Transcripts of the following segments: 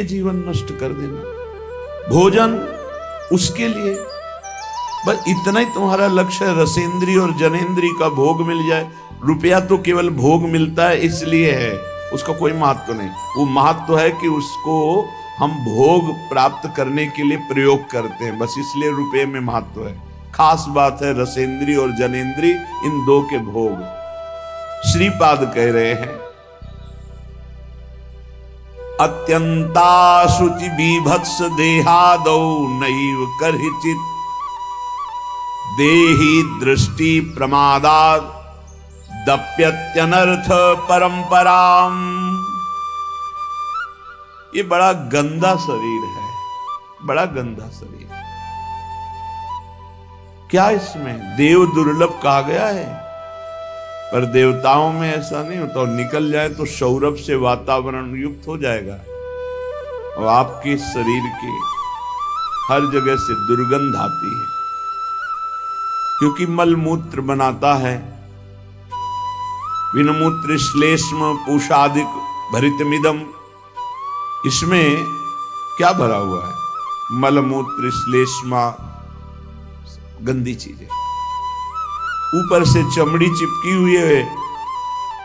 जीवन नष्ट कर देना, भोजन उसके लिए, बस इतना ही तुम्हारा लक्ष्य है, रसेंद्री और जनेंद्री का भोग मिल जाए। रुपया तो केवल भोग मिलता है इसलिए है, उसका कोई महत्व नहीं। वो महत्व है कि उसको हम भोग प्राप्त करने के लिए प्रयोग करते हैं, बस इसलिए रुपये में महत्व है। खास बात है रसेंद्री और जनेंद्री, इन दो के भोग। श्रीपाद कह रहे हैं अत्यंता शुचि बीभत्स देहादौ नैव करहिचित देहि दृष्टि प्रमादाद दप्यत्यनर्थ परंपराम। ये बड़ा गंदा शरीर है, बड़ा गंदा शरीर। क्या इसमें देव दुर्लभ कहा गया है, पर देवताओं में ऐसा नहीं होता। और निकल जाए तो सौरभ से वातावरण युक्त हो जाएगा, और आपके शरीर की हर जगह से दुर्गंध आती है, क्योंकि मल मूत्र बनाता है। विनमूत्र श्लेष्म पूषादिक भरितमिदम, इसमें क्या भरा हुआ है? मलमूत्र श्लेष्मा, गंदी चीजें। ऊपर से चमड़ी चिपकी हुई है,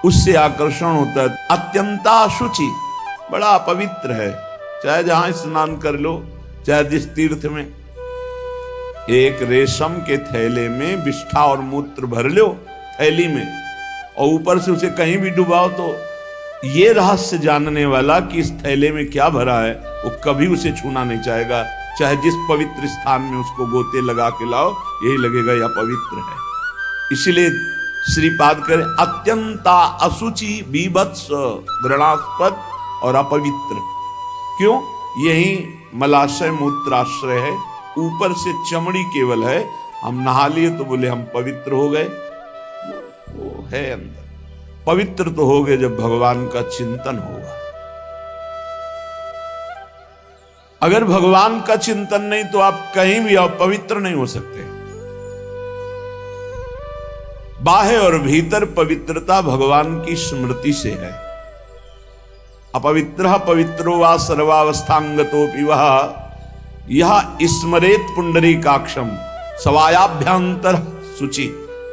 उससे आकर्षण होता है। अत्यंता अशुचि, बड़ा अपवित्र है। चाहे जहां स्नान कर लो, चाहे जिस तीर्थ में, एक रेशम के थैले में विष्ठा और मूत्र भर लो थैली में, और ऊपर से उसे कहीं भी डुबाओ, तो ये रहस्य जानने वाला कि इस थैले में क्या भरा है, वो कभी उसे छूना नहीं चाहेगा। चाहे जिस पवित्र स्थान में उसको गोते लगा के लाओ, यही लगेगा यह पवित्र है। इसलिए श्रीपाद करें अत्यंता अशुचि बीभत्स घृणास्पद और अपवित्र। क्यों? यही मलाशय मूत्राश्रय है, ऊपर से चमड़ी केवल है। हम नहा लिए तो बोले हम पवित्र हो गए, वो है अंदर। पवित्र तो हो गए जब भगवान का चिंतन होगा। अगर भगवान का चिंतन नहीं तो आप कहीं भी पवित्र नहीं हो सकते। बाह्य और भीतर पवित्रता भगवान की स्मृति से है। अपवित्रः पवित्रो वा सर्वावस्थांगतोऽपि वः यह स्मरेत पुंडरीकाक्षम सवायाभ्यंतर शुचि।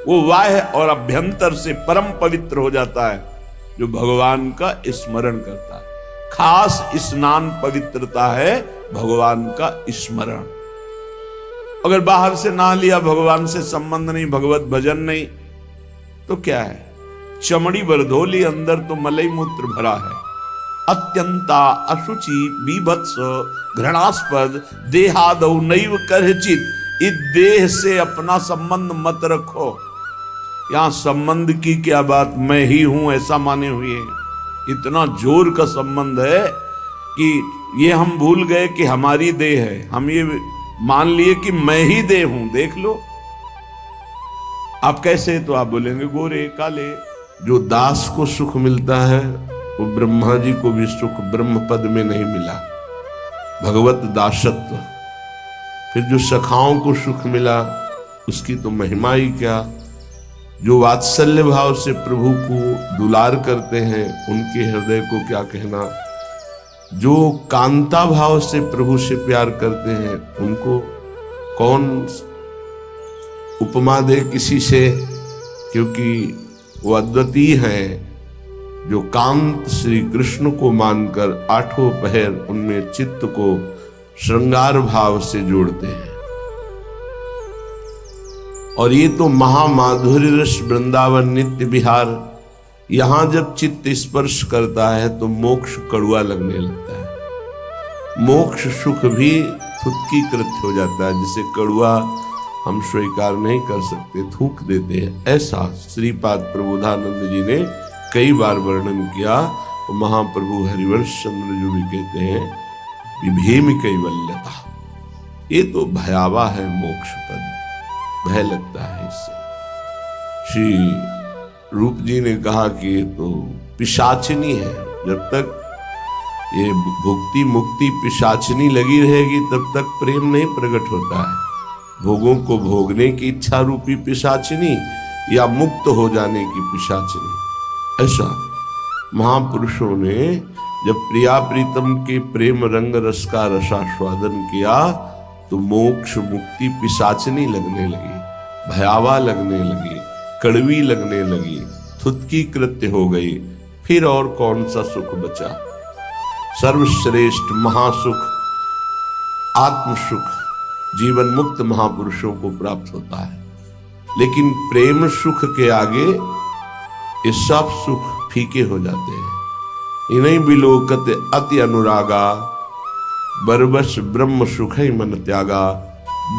वो बाह्य और अभ्यंतर से परम पवित्र हो जाता है जो भगवान का स्मरण करता है। खास स्नान पवित्रता है भगवान का स्मरण। अगर बाहर से नहा लिया, भगवान से संबंध नहीं, भगवत भजन नहीं, तो क्या है? चमड़ी बरधोली, अंदर तो मलई मूत्र भरा है। अत्यंता अशुचि बीभत्स घृणास्पद देहादौ नैव करहिचित। इस देह से अपना संबंध मत रखो। यहां संबंध की क्या बात, मैं ही हूं ऐसा माने हुए हैं। इतना जोर का संबंध है कि ये हम भूल गए कि हमारी देह है। हम ये मान लिए कि मैं ही देह हूं। देख लो आप कैसे, तो आप बोलेंगे गोरे काले। जो दास को सुख मिलता है वो ब्रह्मा जी को भी सुख ब्रह्म पद में नहीं मिला, भगवत दासत्व। फिर जो सखाओं को सुख मिला उसकी तो महिमा ही क्या। जो वात्सल्य भाव से प्रभु को दुलार करते हैं उनके हृदय को क्या कहना। जो कांता भाव से प्रभु से प्यार करते हैं उनको कौन उपमा दे किसी से, क्योंकि वो अद्वितीय हैं। जो कांत श्री कृष्ण को मानकर आठों पहर उनमें चित्त को श्रृंगार भाव से जोड़ते हैं। और ये तो महामाधुर्य रस वृंदावन नित्य विहार। यहां जब चित्त स्पर्श करता है तो मोक्ष कड़ुआ लगने लगता है। मोक्ष सुख भी थुत्कीकृत हो जाता है, जिसे कड़ुआ हम स्वीकार नहीं कर सकते, थूक देते हैं। ऐसा श्रीपाद प्रबोधानंद जी ने कई बार वर्णन किया। तो महाप्रभु हरिवंश चंद्र जी भी कहते हैं विभेम कैवल्यता। ये तो भयावह है मोक्ष पद, भय लगता है इससे। श्री रूप जी ने कहा कि ये तो पिशाचिनी है। जब तक ये भुक्ति मुक्ति पिशाचिनी लगी रहेगी तब तक प्रेम नहीं प्रकट होता है। भोगों को भोगने की इच्छा रूपी पिशाचिनी या मुक्त हो जाने की पिशाचिनी। ऐसा महापुरुषों ने जब प्रिया प्रीतम के प्रेम रंग रस का रसास्वादन किया तो मोक्ष मुक्ति पिशाचनी लगने लगी, भयावा लगने लगी, कड़वी लगने लगी, थुतकी कृत्य हो गई। फिर और कौन सा सुख बचा? सर्वश्रेष्ठ महासुख आत्म सुख जीवन मुक्त महापुरुषों को प्राप्त होता है। लेकिन प्रेम सुख के आगे ये सब सुख फीके हो जाते हैं। इन्हीं बिलोकत अति अनुरागा, बरबस ब्रह्म सुख ही मन त्यागा।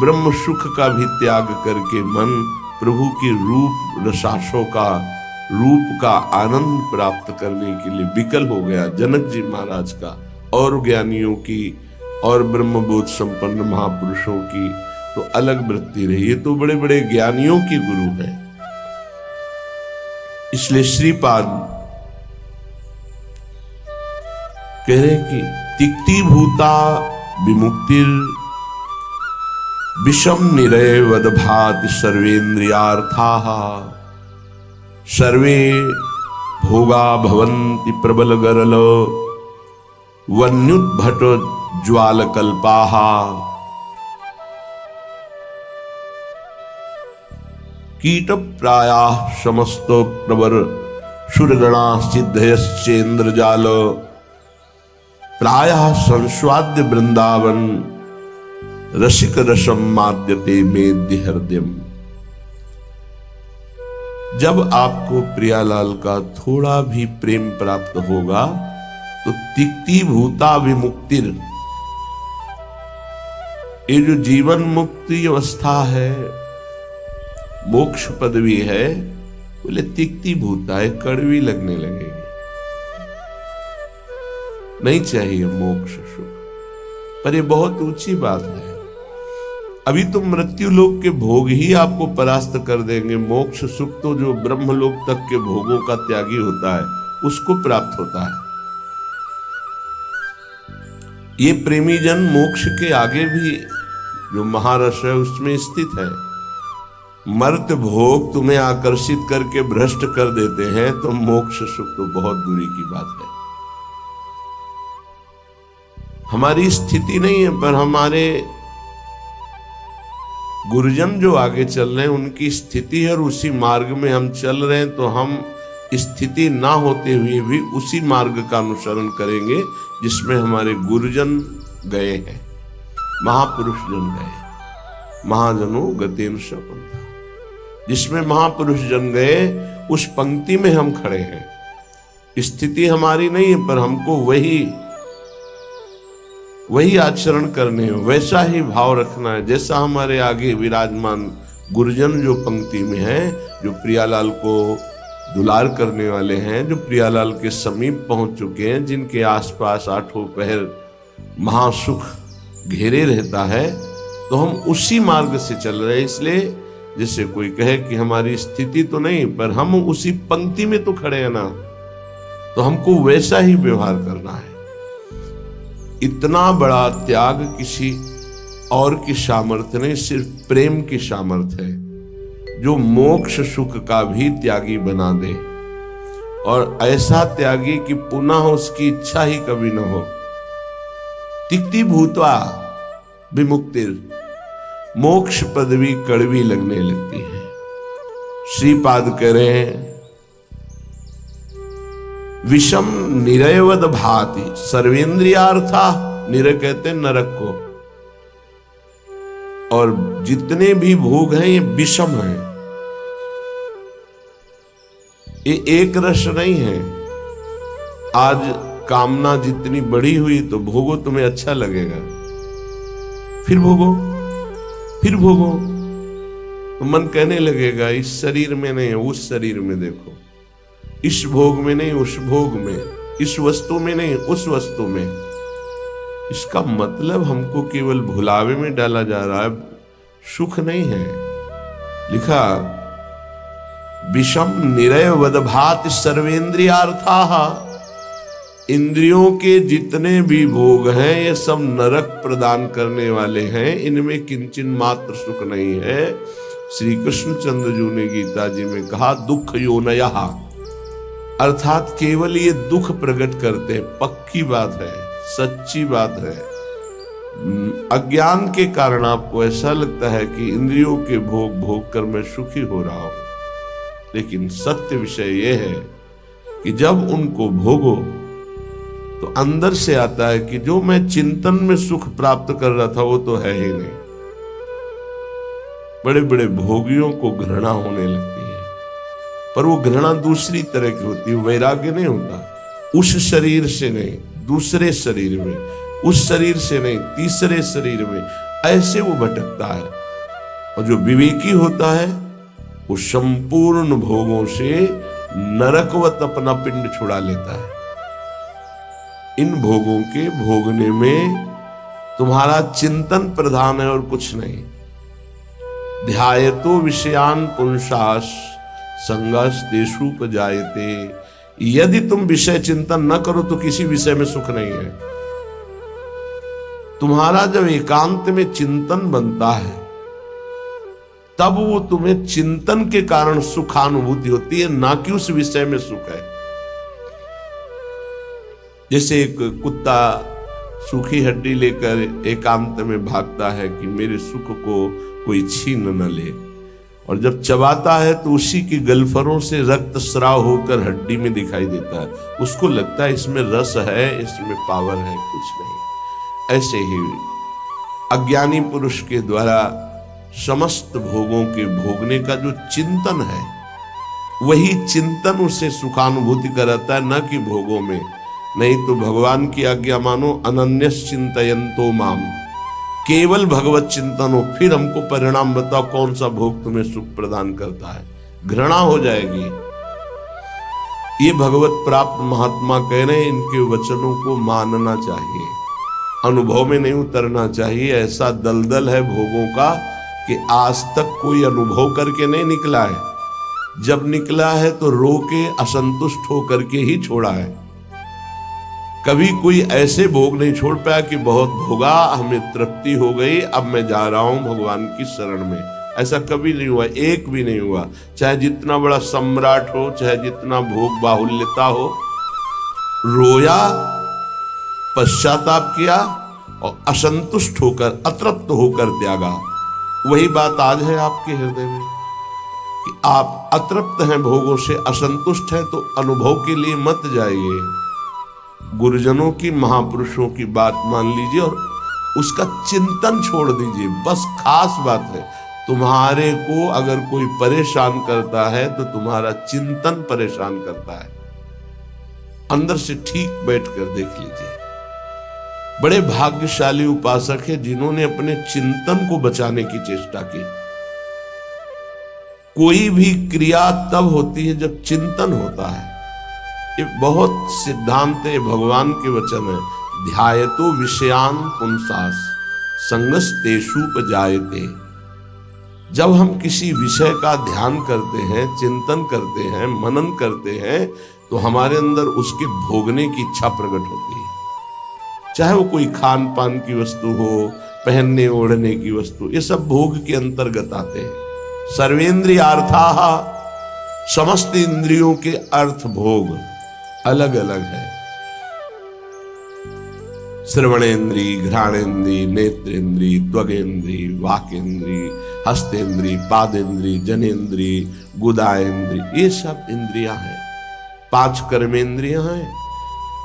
ब्रह्म सुख का भी त्याग करके मन प्रभु के रूप रसासों का रूप का आनंद प्राप्त करने के लिए विकल हो गया। जनक जी महाराज का और ज्ञानियों की और ब्रह्मबोध संपन्न महापुरुषों की तो अलग वृत्ति रही। ये तो बड़े बड़े ज्ञानियों की गुरु है। इसलिए श्रीपाद कह रहे कि तिक्ति भूता विमुक्तिर विषम निरय वदभाति सर्वेन्द्रियार्थाः सर्वे भोगा भवन्ति प्रबल गरल वन्युद्भट ज्वालकल्पाः कीट प्रायाः समस्तो प्रवर सुरगणा सिद्धयश्चेन्द्रजाल प्रायः संस्वाद्य वृंदावन रसिक रसम माद्यते मेद्य हृदयम। जब आपको प्रियालाल का थोड़ा भी प्रेम प्राप्त होगा तो तिक्ति भूता विमुक्तिर, ये जो जीवन मुक्ति अवस्था है, मोक्ष पदवी है, बोले तिक्ति भूता है, कड़वी लगने लगेगी। नहीं चाहिए मोक्ष सुख। पर ये बहुत ऊंची बात है। अभी तो मृत्यु लोक के भोग ही आपको परास्त कर देंगे। मोक्ष सुख तो जो ब्रह्मलोक तक के भोगों का त्यागी होता है उसको प्राप्त होता है। ये प्रेमी जन मोक्ष के आगे भी जो महारस है उसमें स्थित है। मर्त्य भोग तुम्हें आकर्षित करके भ्रष्ट कर देते हैं तो मोक्ष सुख तो बहुत दूरी की बात है। हमारी स्थिति नहीं है, पर हमारे गुरुजन जो आगे चल रहे हैं उनकी स्थिति है और उसी मार्ग में हम चल रहे हैं, तो हम स्थिति ना होते हुए भी उसी मार्ग का अनुसरण करेंगे जिसमें हमारे गुरुजन गए हैं, महापुरुष जन गए। महाजनों गतेन सपंथा, जिसमें महापुरुष जन गए उस पंक्ति में हम खड़े हैं। स्थिति हमारी नहीं है, पर हमको वही आचरण करने हो, वैसा ही भाव रखना है जैसा हमारे आगे विराजमान गुरुजन जो पंक्ति में हैं, जो प्रियालाल को दुलार करने वाले हैं, जो प्रियालाल के समीप पहुंच चुके हैं, जिनके आसपास आठों पहर महासुख घेरे रहता है, तो हम उसी मार्ग से चल रहे हैं। इसलिए जैसे कोई कहे कि हमारी स्थिति तो नहीं, पर हम उसी पंक्ति में तो खड़े हैं ना, तो हमको वैसा ही व्यवहार करना है। इतना बड़ा त्याग किसी और की सामर्थ्य नहीं, सिर्फ प्रेम की सामर्थ्य है जो मोक्ष सुख का भी त्यागी बना दे, और ऐसा त्यागी कि पुनः उसकी इच्छा ही कभी न हो। तिक्ति भूत्वा विमुक्तिर, मोक्ष पदवी कड़वी लगने लगती है। श्रीपाद कह रहे हैं विषम निरयवद भाति सर्वेन्द्रियार्था, निरय कहते हैं नरक को, और जितने भी भोग हैं ये विषम हैं, ये एक रस नहीं है। आज कामना जितनी बड़ी हुई तो भोगो, तुम्हें अच्छा लगेगा, फिर भोगो, फिर भोगो, तो मन कहने लगेगा इस शरीर में नहीं, उस शरीर में देखो, इस भोग में नहीं उस भोग में, इस वस्तु में नहीं उस वस्तु में। इसका मतलब हमको केवल भुलावे में डाला जा रहा है, सुख नहीं है। लिखा विषम निरय वदभाति सर्वेन्द्रियार्थाः, इंद्रियों के जितने भी भोग हैं ये सब नरक प्रदान करने वाले हैं, इनमें किंचन मात्र सुख नहीं है। श्री कृष्ण चंद्र जी ने गीता जी में कहा दुख योनयः, अर्थात केवल ये दुख प्रकट करते हैं। पक्की बात है, सच्ची बात है। अज्ञान के कारण आपको ऐसा लगता है कि इंद्रियों के भोग भोग कर मैं सुखी हो रहा हूं, लेकिन सत्य विषय यह है कि जब उनको भोगो तो अंदर से आता है कि जो मैं चिंतन में सुख प्राप्त कर रहा था वो तो है ही नहीं। बड़े बड़े भोगियों को घृणा होने लगती है, पर वो घृणा दूसरी तरह की होती है, वैराग्य नहीं होता। उस शरीर से नहीं, दूसरे शरीर में, उस शरीर से नहीं, तीसरे शरीर में, ऐसे वो भटकता है। और जो विवेकी होता है वो संपूर्ण भोगों से नरकवत अपना पिंड छुड़ा लेता है। इन भोगों के भोगने में तुम्हारा चिंतन प्रधान है और कुछ नहीं। ध्यायतो विषयान पुंसास संगस तेषुपजायते। यदि तुम विषय चिंतन न करो तो किसी विषय में सुख नहीं है। तुम्हारा जब एकांत में चिंतन बनता है तब वो तुम्हें चिंतन के कारण सुखानुभूति होती है, ना कि उस विषय में सुख है। जैसे एक कुत्ता सूखी हड्डी लेकर एकांत में भागता है कि मेरे सुख को कोई छीन न ले, और जब चबाता है तो उसी की गलफरों से रक्त स्राव होकर हड्डी में दिखाई देता है। उसको लगता है इसमें रस है, इसमें पावर है, कुछ नहीं। ऐसे ही अज्ञानी पुरुष के द्वारा समस्त भोगों के भोगने का जो चिंतन है, वही चिंतन उसे सुखानुभूति कराता है, न कि भोगों में। नहीं तो भगवान की आज्ञा मानो, अनन्यस चिंतयन्तो माम, केवल भगवत चिंतन हो, फिर हमको परिणाम बताओ कौन सा भोग तुम्हें सुख प्रदान करता है। घृणा हो जाएगी। ये भगवत प्राप्त महात्मा कह रहे हैं, इनके वचनों को मानना चाहिए, अनुभव में नहीं उतरना चाहिए। ऐसा दलदल है भोगों का कि आज तक कोई अनुभव करके नहीं निकला है। जब निकला है तो रो के असंतुष्ट होकर के ही छोड़ा है। कभी कोई ऐसे भोग नहीं छोड़ पाया कि बहुत भोगा, हमें तृप्ति हो गई, अब मैं जा रहा हूं भगवान की शरण में। ऐसा कभी नहीं हुआ, एक भी नहीं हुआ। चाहे जितना बड़ा सम्राट हो, चाहे जितना भोग बाहुल्यता हो, रोया, पश्चाताप किया और असंतुष्ट होकर, अतृप्त होकर त्यागा। वही बात आज है आपके हृदय में कि आप अतृप्त हैं, भोगों से असंतुष्ट हैं, तो अनुभव के लिए मत जाइए। गुरुजनों की, महापुरुषों की बात मान लीजिए और उसका चिंतन छोड़ दीजिए। बस खास बात है, तुम्हारे को अगर कोई परेशान करता है तो तुम्हारा चिंतन परेशान करता है। अंदर से ठीक बैठकर देख लीजिए। बड़े भाग्यशाली उपासक है जिन्होंने अपने चिंतन को बचाने की चेष्टा की। कोई भी क्रिया तब होती है जब चिंतन होता है। ये बहुत सिद्धांत है, भगवान के वचन है। ध्यायतो विषयान पुंसास संगस तेषुपजायते। जब हम किसी विषय का ध्यान करते हैं, चिंतन करते हैं, मनन करते हैं, तो हमारे अंदर उसके भोगने की इच्छा प्रकट होती है। चाहे वो कोई खान पान की वस्तु हो, पहनने ओढ़ने की वस्तु, ये सब भोग के अंतर्गत आते हैं। सर्वेंद्रियार्थाः, समस्त इंद्रियों के अर्थ भोग अलग अलग है। श्रवणेन्द्री, घ्राणेन्द्री, नेत्रेन्द्री, त्वगेन्द्री, वाकेन्द्री, हस्तेन्द्री, पादेन्द्री, जनेन्द्री, गुदाएन्द्री, ये सब इंद्रियां हैं। 5 कर्मेंद्रियां हैं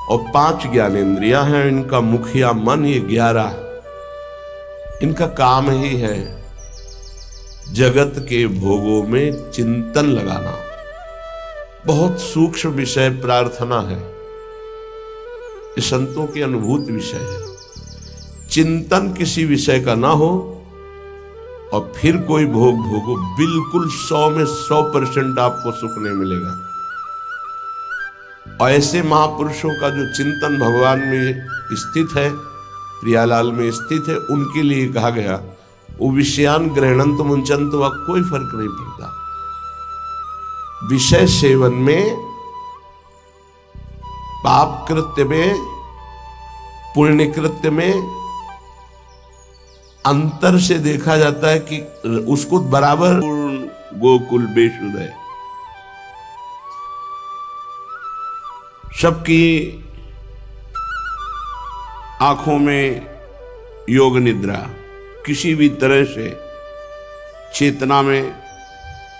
और 5 ज्ञानेन्द्रियां हैं। इनका मुखिया मन, ये 11, इनका काम ही है जगत के भोगों में चिंतन लगाना। बहुत सूक्ष्म विषय प्रार्थना है, ये संतों के अनुभूत विषय है। चिंतन किसी विषय का ना हो और फिर कोई भोग भोगो, बिल्कुल 100 में 100% आपको सुख नहीं मिलेगा। और ऐसे महापुरुषों का जो चिंतन भगवान में स्थित है, प्रियालाल में स्थित है, उनके लिए कहा गया वो विषयान ग्रहणंत मुंचंत, वह कोई फर्क नहीं पड़ता। विषय सेवन में, पाप कृत्य में, पुण्य कृत्य में अंतर से देखा जाता है कि उसको बराबर गोकुल बेशुद है। सबकी आंखों में योग निद्रा, किसी भी तरह से चेतना में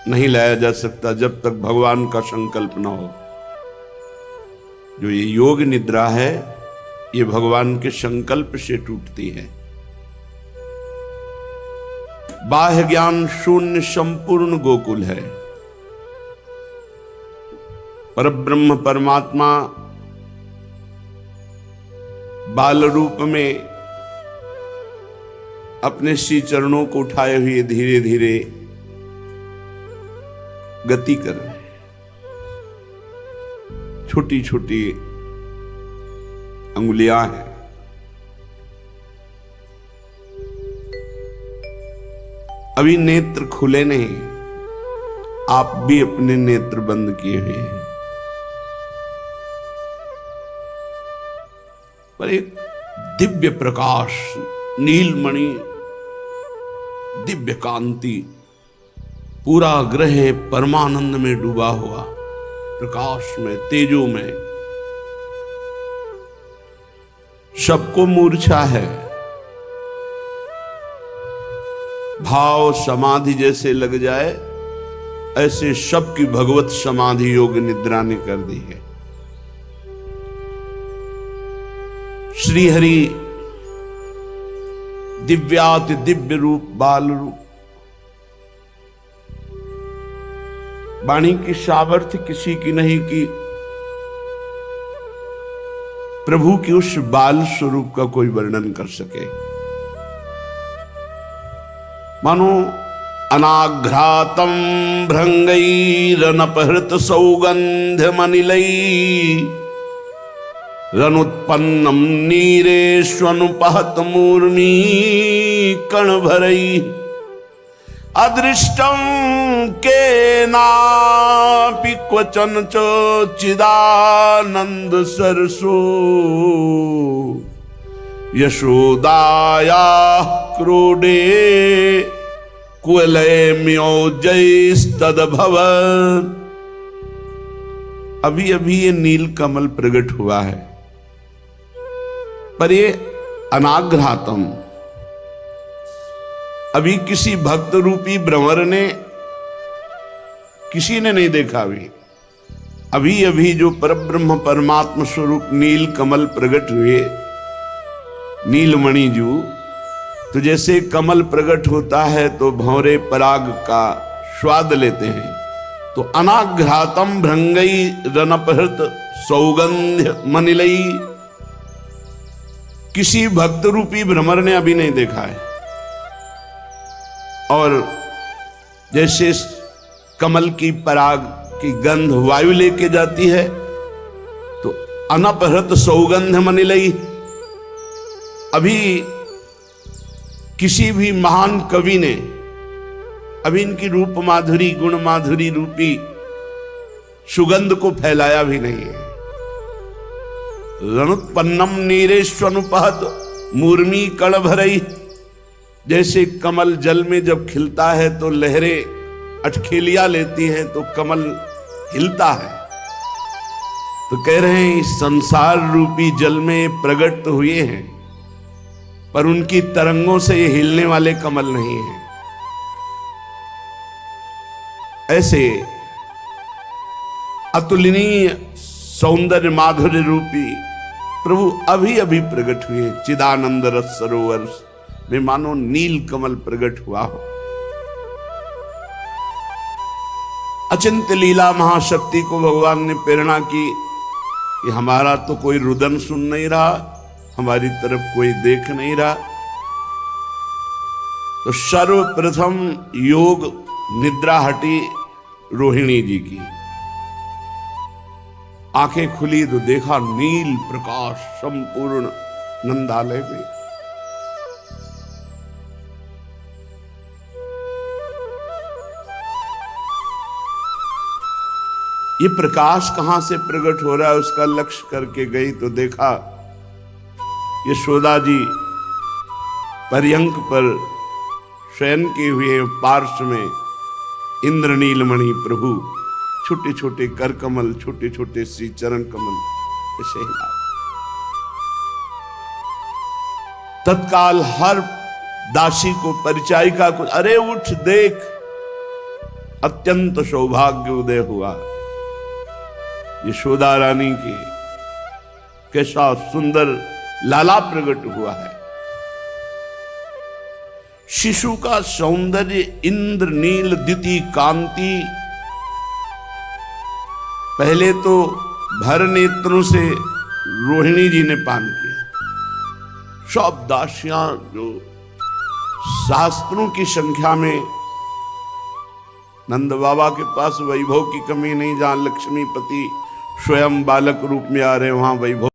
नहीं लाया जा सकता जब तक भगवान का संकल्प न हो। जो ये योग निद्रा है, ये भगवान के संकल्प से टूटती है। बाह्य ज्ञान शून्य संपूर्ण गोकुल है। परब्रह्म परमात्मा बाल रूप में अपने श्री चरणों को उठाए हुए धीरे धीरे गति कर रहे हैं। छोटी छोटी अंगुलियां हैं। अभी नेत्र खुले नहीं, आप भी अपने नेत्र बंद किए हुए हैं। पर एक दिव्य प्रकाश, नीलमणि, दिव्य कांति, पूरा ग्रह परमानंद में डूबा हुआ, प्रकाश में, तेजो में। सबको मूर्छा है। भाव समाधि जैसे लग जाए, ऐसे सबकी भगवत समाधि योग निद्रा ने कर दी है। श्री हरि दिव्याति दिव्य रूप, बाल रूप। वाणी की सामर्थ्य किसी की नहीं कि प्रभु की उस बाल स्वरूप का कोई वर्णन कर सके। मानो अनाघ्रातम भृंगैरनपहृत सौगंध्यमनिलै रनुत्पन्नम नीरेष्वनुपहत मूर्मी कणभरै अदृष्टं केनापि क्वचन च चिदानंद सरसो यशोदाया क्रोडे कुवलयम्योजैस्तदभवत्। अभी अभी ये नील कमल प्रकट हुआ है, पर ये अनाघ्रातम, अभी किसी भक्त रूपी भ्रमर ने, किसी ने नहीं देखा। अभी अभी जो परब्रह्म परमात्मा स्वरूप नील कमल प्रकट हुए, नीलमणि जू, तो जैसे कमल प्रकट होता है तो भंवरे पराग का स्वाद लेते हैं, तो अनाघ्रातम भृंगई रनपहृत सौगंध्य मनिलई, किसी भक्त रूपी भ्रमर ने अभी नहीं देखा है। और जैसे कमल की पराग की गंध वायु लेके जाती है, तो अनपहृत सौगंध मनिलई, अभी किसी भी महान कवि ने अभी इनकी रूप माधुरी, गुण माधुरी रूपी सुगंध को फैलाया भी नहीं है। रणुत्पन्नम नीरेष्वनुपहत मूर्मी कणभरै, जैसे कमल जल में जब खिलता है तो लहरें अटखेलिया लेती हैं तो कमल हिलता है। तो कह रहे हैं इस संसार रूपी जल में प्रकट तो हुए हैं, पर उनकी तरंगों से ये हिलने वाले कमल नहीं हैं। ऐसे अतुलनीय सौंदर्य माधुर्य रूपी प्रभु अभी अभी प्रकट हुए। चिदानंद रस सरोवर में मानो नील कमल प्रकट हुआ हो। अचिंत्य लीला महाशक्ति को भगवान ने प्रेरणा की कि हमारा तो कोई रुदन सुन नहीं रहा, हमारी तरफ कोई देख नहीं रहा, तो सर्वप्रथम योग निद्रा हटी रोहिणी जी की। आंखें खुली तो देखा नील प्रकाश संपूर्ण नंदालय में। ये प्रकाश कहां से प्रकट हो रहा है उसका लक्ष्य करके गई तो देखा यशोदा जी पर्यंक पर शयन किए हुए, पार्श्व में इंद्रनीलमणि प्रभु, छोटे छोटे कर कमल, छोटे छोटे श्री चरण कमल ऐसे ही लाभ। तत्काल हर दासी को, परिचारिका को, अरे उठ देख, अत्यंत सौभाग्य उदय हुआ। यशोदा रानी के कैसा सुंदर लाला प्रकट हुआ है। शिशु का सौंदर्य इंद्रनील द्युति कांति, पहले तो भर नेत्रों से रोहिणी जी ने पान किया। सब दासियां जो शास्त्रों की संख्या में, नंद बाबा के पास वैभव की कमी नहीं, जहां लक्ष्मीपति स्वयं बालक रूप में आ रहे वहां वैभव